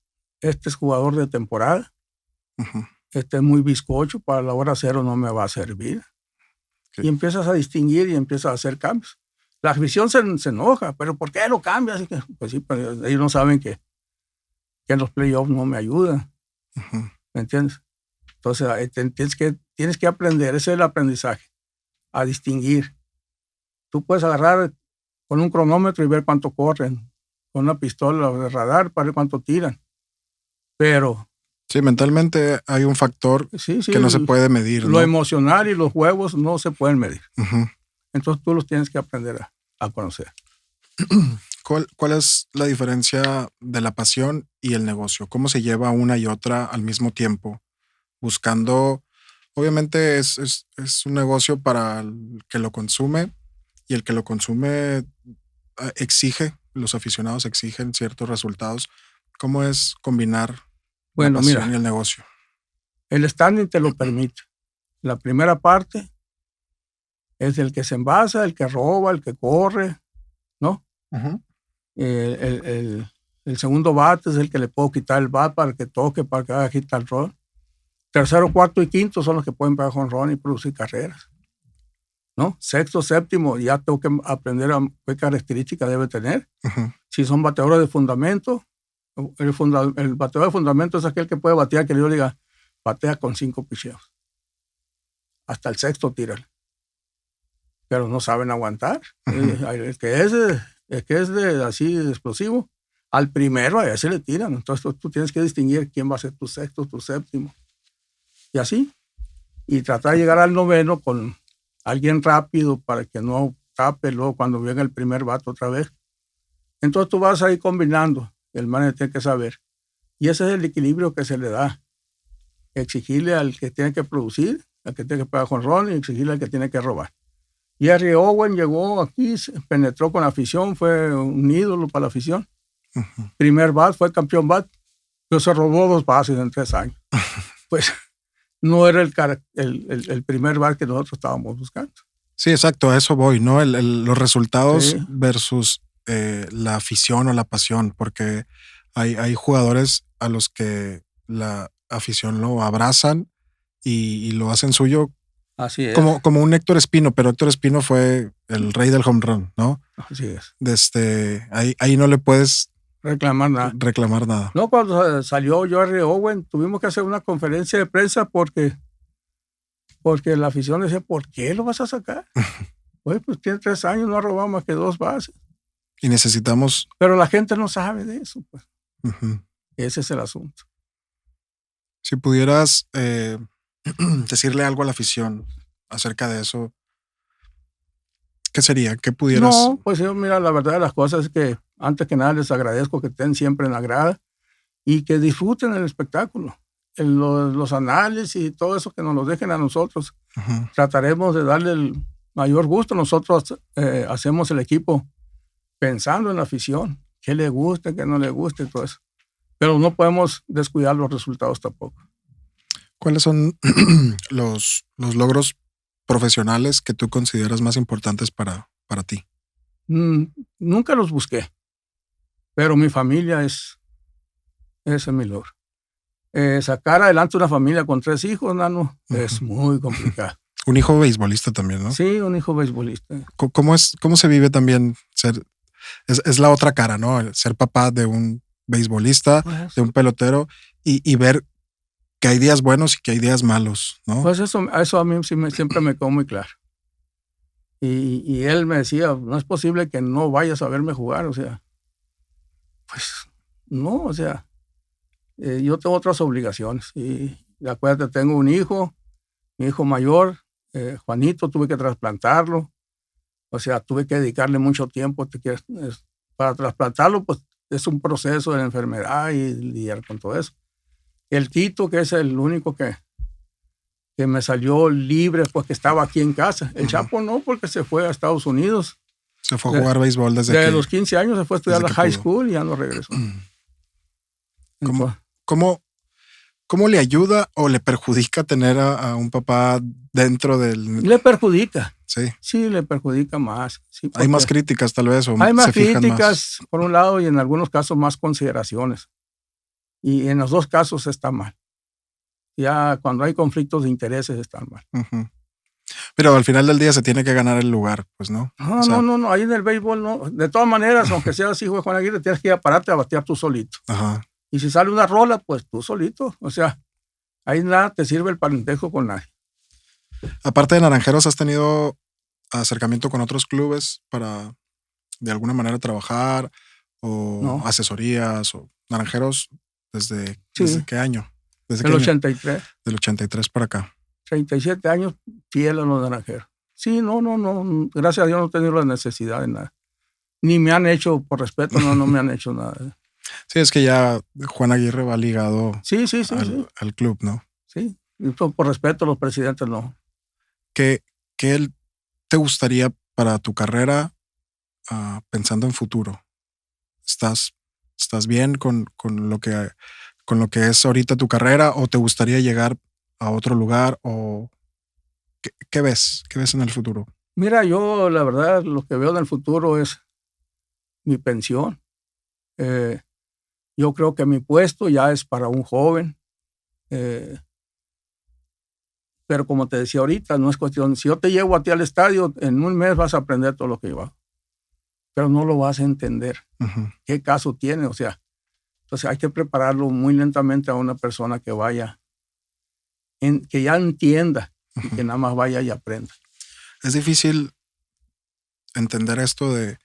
este es jugador de temporada, este es muy bizcocho, para la hora cero no me va a servir. Okay. Y empiezas a distinguir y empiezas a hacer cambios. La afición se enoja, pero ¿por qué lo cambias? Pues sí, pero ellos no saben que en los playoffs no me ayudan. ¿Me entiendes? Entonces tienes que aprender, ese es el aprendizaje, a distinguir. Tú puedes agarrar con un cronómetro y ver cuánto corren, con una pistola de radar para ver cuánto tiran. Pero... Sí, mentalmente hay un factor que no se puede medir. Lo emocional y los juegos no se pueden medir. Entonces tú los tienes que aprender a conocer. ¿Cuál es la diferencia de la pasión y el negocio? ¿Cómo se lleva una y otra al mismo tiempo? Buscando, obviamente es un negocio para el que lo consume, y el que lo consume exige, los aficionados exigen ciertos resultados. ¿Cómo es combinar la pasión y el negocio? El standing te lo permite. La primera parte es el que se envasa, el que roba, el que corre, ¿no? El segundo bate es el que le puedo quitar el bat para que toque, para que haga hit and run. Tercero, cuarto y quinto son los que pueden pegar jonrón y producir carreras, ¿no? Sexto, séptimo, ya tengo que aprender a qué características debe tener. Si son bateadores de fundamento, el bateador de fundamento es aquel que puede batear, que yo diga, batea con 5 picheos. Hasta el sexto tírale. Pero no saben aguantar. El que es así de explosivo, al primero a ese le tiran. Entonces tú tienes que distinguir quién va a ser tu sexto, tu séptimo. Y así. Y tratar de llegar al noveno con alguien rápido para que no tape luego cuando venga el primer bate otra vez. Entonces tú vas ahí combinando. El manager tiene que saber. Y ese es el equilibrio que se le da. Exigirle al que tiene que producir, al que tiene que pegar jonrón, y exigirle al que tiene que robar. Jerry Owen llegó aquí, penetró con la afición, fue un ídolo para la afición. Primer bat, fue campeón bat, pero se robó 2 bases en 3 años. Pues no era el primer bat que nosotros estábamos buscando. Sí, exacto, a eso voy, ¿no? Los resultados versus la afición o la pasión, porque hay jugadores a los que la afición lo abrazan y lo hacen suyo. Así es. Como un Héctor Espino, pero Héctor Espino fue el rey del home run, ¿no? Así es. Ahí no le puedes reclamar nada. No, cuando salió Jerry Owen, tuvimos que hacer una conferencia de prensa porque la afición decía, ¿por qué lo vas a sacar? Pues tiene 3 años, no ha robado más que 2 bases. Y necesitamos... Pero la gente no sabe de eso, pues. Ese es el asunto. Si pudieras decirle algo a la afición acerca de eso, ¿qué sería? ¿Qué pudieras? No, pues yo, mira, la verdad de las cosas es que antes que nada les agradezco que estén siempre en la grada y que disfruten el espectáculo. Los análisis y todo eso que nos lo dejen a nosotros. Trataremos de darle el mayor gusto. Nosotros hacemos el equipo pensando en la afición, qué le guste, qué no le guste, todo eso. Pero no podemos descuidar los resultados tampoco. ¿Cuáles son los logros profesionales que tú consideras más importantes para ti? Nunca los busqué, pero mi familia ese es mi logro. Sacar adelante una familia con 3 hijos, Nano, es muy complicado. Un hijo beisbolista también, ¿no? Sí, un hijo beisbolista. ¿Cómo se vive también ser? Es la otra cara, ¿no? El ser papá de un beisbolista, pues, de un pelotero, y ver que hay días buenos y que hay días malos, ¿no? Pues eso a mí siempre me quedó muy claro. Y él me decía, no es posible que no vayas a verme jugar, o sea, pues no, o sea, yo tengo otras obligaciones. Y acuérdate, tengo un hijo, mi hijo mayor, Juanito, tuve que trasplantarlo, o sea, tuve que dedicarle mucho tiempo para trasplantarlo, pues es un proceso de enfermedad y lidiar con todo eso. El Tito, que es el único que me salió libre, pues que estaba aquí en casa. El Chapo no, porque se fue a Estados Unidos. Se fue a jugar béisbol desde los 15 años, se fue a estudiar la high school y ya no regresó. ¿Cómo le ayuda o le perjudica tener a un papá dentro del...? Le perjudica. Sí. Sí, le perjudica más. Sí, hay más críticas tal vez. Hay más críticas, por un lado, y en algunos casos más consideraciones. Y en los dos casos está mal. Ya cuando hay conflictos de intereses están mal. Uh-huh. Pero al final del día se tiene que ganar el lugar, pues, ¿no? No, o sea, no, ahí en el béisbol no. De todas maneras, aunque seas hijo de Juan Aguirre, tienes que ir a pararte a batear tú solito. Ajá. Y si sale una rola, pues tú solito. O sea, ahí nada te sirve el parentejo con nadie. Aparte de Naranjeros, ¿has tenido acercamiento con otros clubes para de alguna manera trabajar o asesorías o Naranjeros desde qué año? ¿Desde el 83. Del 83 para acá. 37 años fiel a los Naranjeros. Sí, no. Gracias a Dios no he tenido la necesidad de nada. Ni me han hecho, por respeto, no me han hecho nada. Sí, es que ya Juan Aguirre va ligado al club, ¿no? Sí, por respeto a los presidentes, no. ¿Qué te gustaría para tu carrera pensando en futuro? ¿Estás bien con lo que es ahorita tu carrera o te gustaría llegar a otro lugar o qué ves? ¿Qué ves en el futuro? Mira, yo la verdad lo que veo en el futuro es mi pensión. Yo creo que mi puesto ya es para un joven. Pero como te decía ahorita, no es cuestión. Si yo te llevo a ti al estadio, en un mes vas a aprender todo lo que yo hago. Pero no lo vas a entender. Uh-huh. ¿Qué caso tiene? O sea, entonces hay que prepararlo muy lentamente a una persona que vaya, que ya entienda y que nada más vaya y aprenda. Es difícil entender esto de,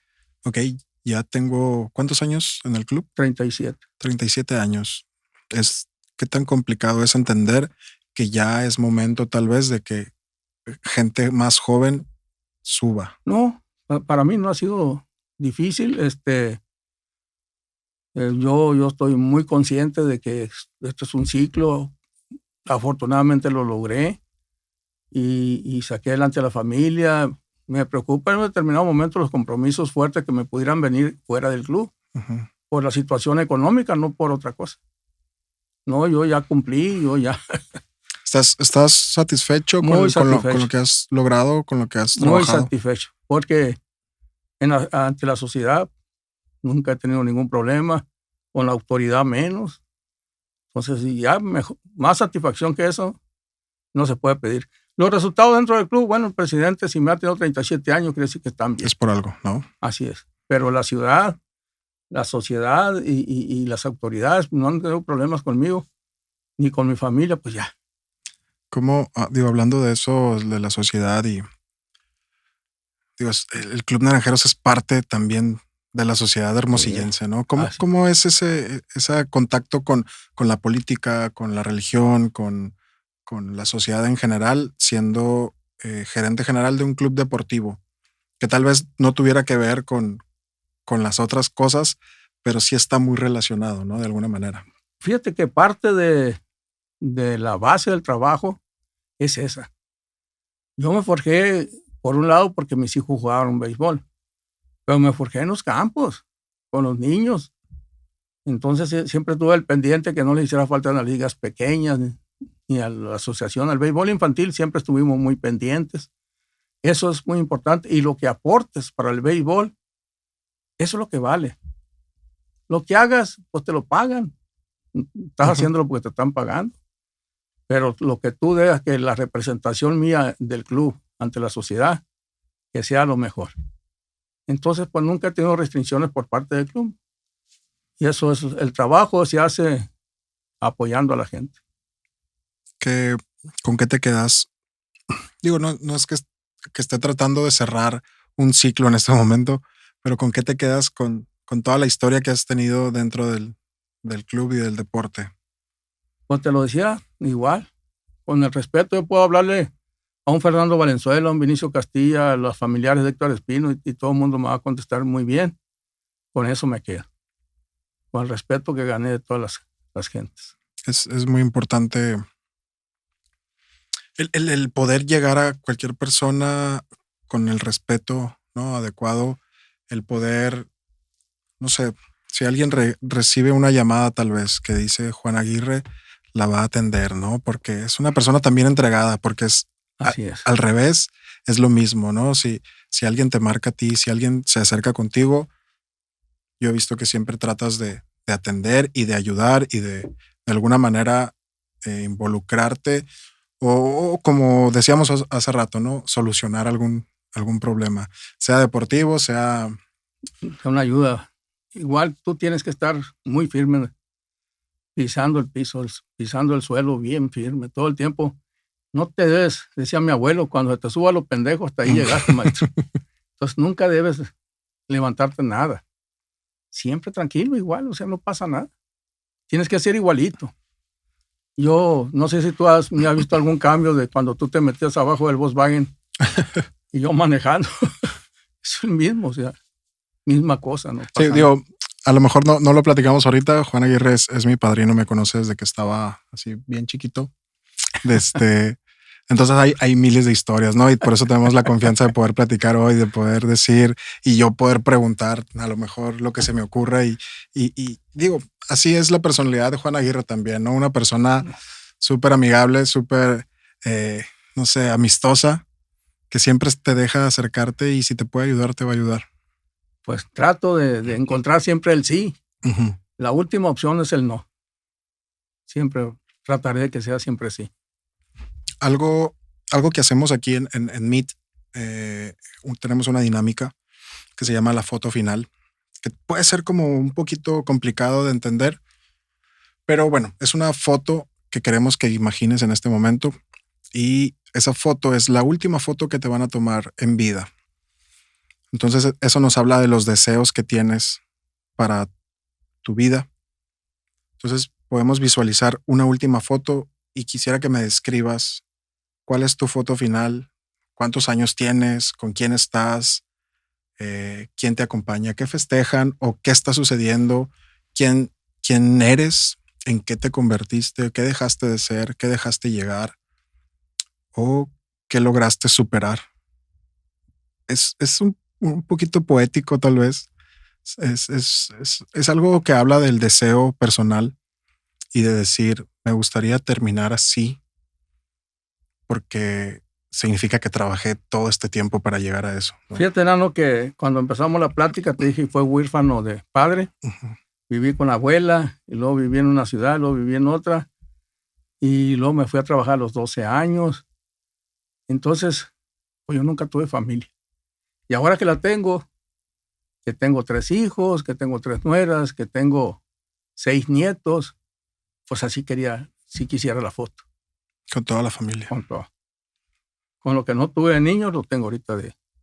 ok, ya tengo, ¿cuántos años en el club? 37. 37 años. ¿Qué tan complicado es entender que ya es momento tal vez de que gente más joven suba? No, para mí no ha sido difícil. Yo estoy muy consciente de que esto es un ciclo. Afortunadamente lo logré y saqué adelante a la familia. Me preocupa en un determinado momento los compromisos fuertes que me pudieran venir fuera del club. Uh-huh. Por la situación económica, no por otra cosa. No, yo ya cumplí, yo ya. ¿Estás satisfecho con lo que has logrado, con lo que has trabajado? Muy satisfecho, porque ante la sociedad nunca he tenido ningún problema, con la autoridad menos. Entonces, ya más satisfacción que eso no se puede pedir. Los resultados dentro del club, bueno, el presidente, si me ha tenido 37 años, quiere decir que están bien. Es por algo, ¿no? Así es. Pero la ciudad, la sociedad y las autoridades no han tenido problemas conmigo, ni con mi familia, pues ya. ¿Cómo, hablando de eso, de la sociedad y el Club Naranjeros es parte también de la sociedad hermosillense, ¿no? ¿Cómo es ese contacto con la política, con la religión, con la sociedad en general, siendo gerente general de un club deportivo que tal vez no tuviera que ver con las otras cosas, pero sí está muy relacionado, ¿no? De alguna manera. Fíjate que parte de la base del trabajo es esa. Yo me forjé, por un lado, porque mis hijos jugaban béisbol, pero me forjé en los campos, con los niños. Entonces siempre tuve el pendiente que no les hiciera falta en las ligas pequeñas, ni a la asociación, al béisbol infantil, siempre estuvimos muy pendientes. Eso es muy importante. Y lo que aportes para el béisbol, eso es lo que vale. Lo que hagas, pues te lo pagan. Estás haciéndolo porque te están pagando. Pero lo que tú dejas, que la representación mía del club ante la sociedad, que sea lo mejor. Entonces, pues nunca he tenido restricciones por parte del club. Y eso es, el trabajo se hace apoyando a la gente. ¿Con qué te quedas? Digo, no es que esté tratando de cerrar un ciclo en este momento, pero ¿con qué te quedas con toda la historia que has tenido dentro del club y del deporte? Pues te lo decía, igual. Con el respeto, yo puedo hablarle a un Fernando Valenzuela, a un Vinicio Castilla, a los familiares de Héctor Espino, y todo el mundo me va a contestar muy bien. Con eso me quedo. Con el respeto que gané de todas las gentes. Es muy importante el poder llegar a cualquier persona con el respeto, ¿no? Adecuado, el poder, no sé, si alguien recibe una llamada tal vez que dice Juan Aguirre, la va a atender, ¿no? Porque es una persona también entregada, porque Así es. Al revés, es lo mismo, ¿no? Si alguien te marca a ti, si alguien se acerca contigo, yo he visto que siempre tratas de atender y de ayudar y de alguna manera involucrarte o como decíamos hace rato, ¿no? Solucionar algún problema, sea deportivo, sea... Una ayuda. Igual tú tienes que estar muy firme, pisando el piso, pisando el suelo bien firme todo el tiempo. No te debes, decía mi abuelo, cuando te suba a los pendejos, hasta ahí llegaste, maestro. Entonces nunca debes levantarte nada. Siempre tranquilo, igual, o sea, no pasa nada. Tienes que ser igualito. Yo no sé si tú me has visto algún cambio de cuando tú te metías abajo del Volkswagen y yo manejando. Es el mismo, o sea, misma cosa, ¿no? Sí, digo, a lo mejor no lo platicamos ahorita. Juan Aguirre es mi padrino, me conoce desde que estaba así bien chiquito. Entonces hay miles de historias, ¿no? Y por eso tenemos la confianza de poder platicar hoy, de poder decir y yo poder preguntar a lo mejor lo que se me ocurra. Y digo, así es la personalidad de Juan Aguirre también, ¿no? Una persona súper amigable, súper, no sé, amistosa, que siempre te deja acercarte y si te puede ayudar, te va a ayudar. Pues trato de encontrar siempre el sí. Uh-huh. La última opción es el no. Siempre trataré de que sea siempre sí. Algo que hacemos aquí en Meet, tenemos una dinámica que se llama la foto final, que puede ser como un poquito complicado de entender, pero bueno, es una foto que queremos que imagines en este momento y esa foto es la última foto que te van a tomar en vida. Entonces eso nos habla de los deseos que tienes para tu vida. Entonces podemos visualizar una última foto y quisiera que me describas cuál es tu foto final, cuántos años tienes, con quién estás, quién te acompaña, qué festejan o qué está sucediendo, quién eres, en qué te convertiste, qué dejaste de ser, qué dejaste llegar o qué lograste superar. Es un poquito poético tal vez. Es algo que habla del deseo personal y de decir, me gustaría terminar así porque significa que trabajé todo este tiempo para llegar a eso, ¿no? Fíjate, Nano, que cuando empezamos la plática te dije que fue huérfano de padre. Uh-huh. Viví con la abuela y luego viví en una ciudad, luego viví en otra y luego me fui a trabajar a los 12 años. Entonces, pues yo nunca tuve familia. Y ahora que la tengo, que tengo 3 hijos, que tengo 3 nueras, que tengo 6 nietos, pues así sí quisiera la foto. Con toda la familia. Con todo. Con lo que no tuve de niño, lo tengo ahorita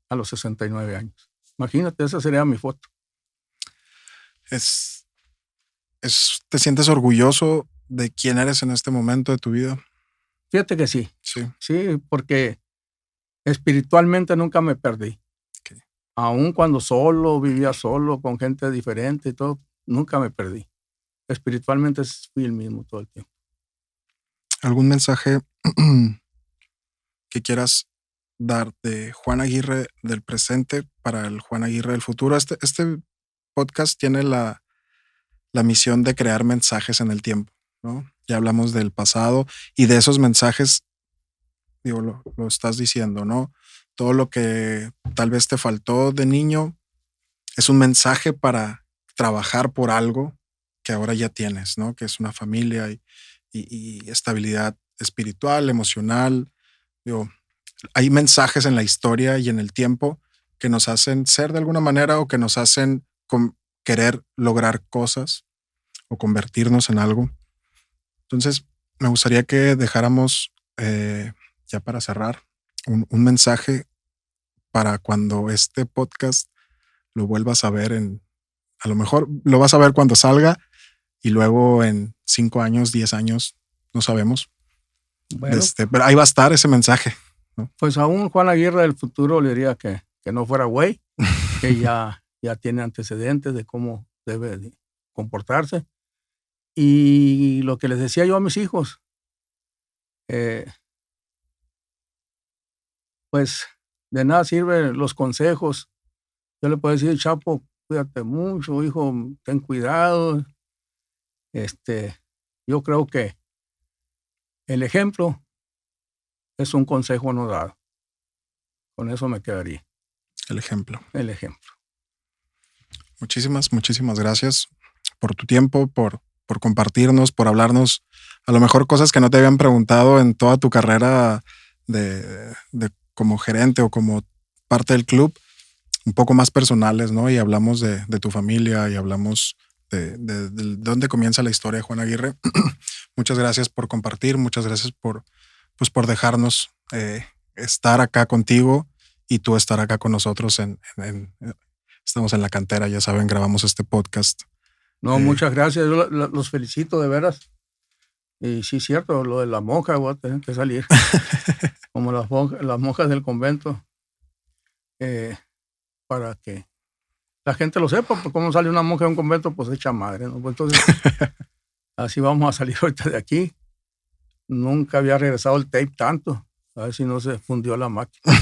a los 69 años. Imagínate, esa sería mi foto. ¿Te sientes orgulloso de quién eres en este momento de tu vida? Fíjate que sí. Sí. Sí, porque espiritualmente nunca me perdí. Okay. Aún cuando vivía solo, con gente diferente y todo, nunca me perdí. Espiritualmente fui el mismo todo el tiempo. ¿Algún mensaje que quieras dar de Juan Aguirre del presente para el Juan Aguirre del futuro? Este podcast tiene la misión de crear mensajes en el tiempo, ¿no? Ya hablamos del pasado y de esos mensajes, digo, lo estás diciendo, ¿no? Todo lo que tal vez te faltó de niño es un mensaje para trabajar por algo que ahora ya tienes, ¿no? Que es una familia y estabilidad espiritual, emocional. Digo, hay mensajes en la historia y en el tiempo que nos hacen ser de alguna manera o que nos hacen querer lograr cosas o convertirnos en algo. Entonces, me gustaría que dejáramos, ya para cerrar, un mensaje para cuando este podcast lo vuelvas a ver a lo mejor lo vas a ver cuando salga y luego en 5 años, 10 años, no sabemos. Bueno, pero ahí va a estar ese mensaje, ¿no? Pues a un Juan Aguirre del futuro le diría que no fuera güey, que ya tiene antecedentes de cómo debe de comportarse. Y lo que les decía yo a mis hijos, pues de nada sirven los consejos. Yo le puedo decir, Chapo, cuídate mucho, hijo, ten cuidado. Yo creo que el ejemplo es un consejo no dado. Con eso me quedaría. El ejemplo. El ejemplo. Muchísimas gracias por tu tiempo, por compartirnos, por hablarnos a lo mejor cosas que no te habían preguntado en toda tu carrera de como gerente o como parte del club, un poco más personales, ¿no? Y hablamos de tu familia y hablamos de dónde comienza la historia de Juan Aguirre. Muchas gracias por compartir, muchas gracias por dejarnos estar acá contigo y tú estar acá con nosotros. Estamos en la cantera, ya saben, grabamos este podcast. No, muchas gracias, yo los felicito de veras. Y sí, cierto, lo de la monja, voy a tener que salir. Como las monjas del convento. Para que la gente lo sepa, pues cómo sale una monja de un convento, pues hecha madre, ¿no? Pues entonces, así vamos a salir ahorita de aquí. Nunca había regresado el tape tanto. A ver si no se fundió la máquina.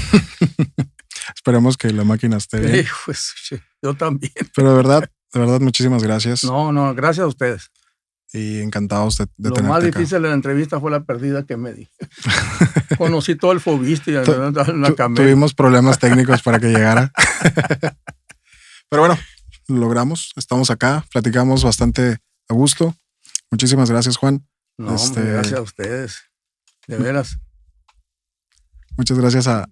Esperemos que la máquina esté bien. Pues, yo también. Pero de verdad, muchísimas gracias. No, gracias a ustedes. Y encantados de Lo tenerte más acá. difícil de la entrevista fue la perdida que me di. Conocí todo el Fobiste y la camé. Tuvimos problemas técnicos para que llegara. Pero bueno, lo logramos. Estamos acá, platicamos bastante a gusto. Muchísimas gracias, Juan. No, gracias a ustedes. De veras. Muchas gracias a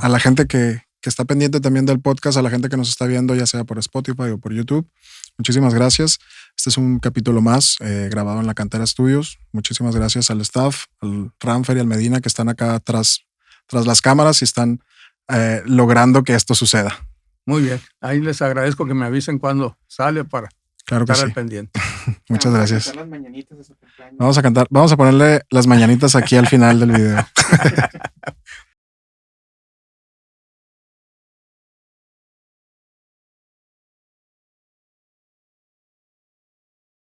la gente que está pendiente también del podcast, a la gente que nos está viendo, ya sea por Spotify o por YouTube. Muchísimas gracias. Este es un capítulo más grabado en la Cantera Studios. Muchísimas gracias al staff, al Ramfer y al Medina que están acá tras las cámaras y están logrando que esto suceda. Muy bien. Ahí les agradezco que me avisen cuando sale para estar al pendiente. Muchas gracias. Las mañanitas de su cumpleaños. Vamos a ponerle las mañanitas aquí al final del video.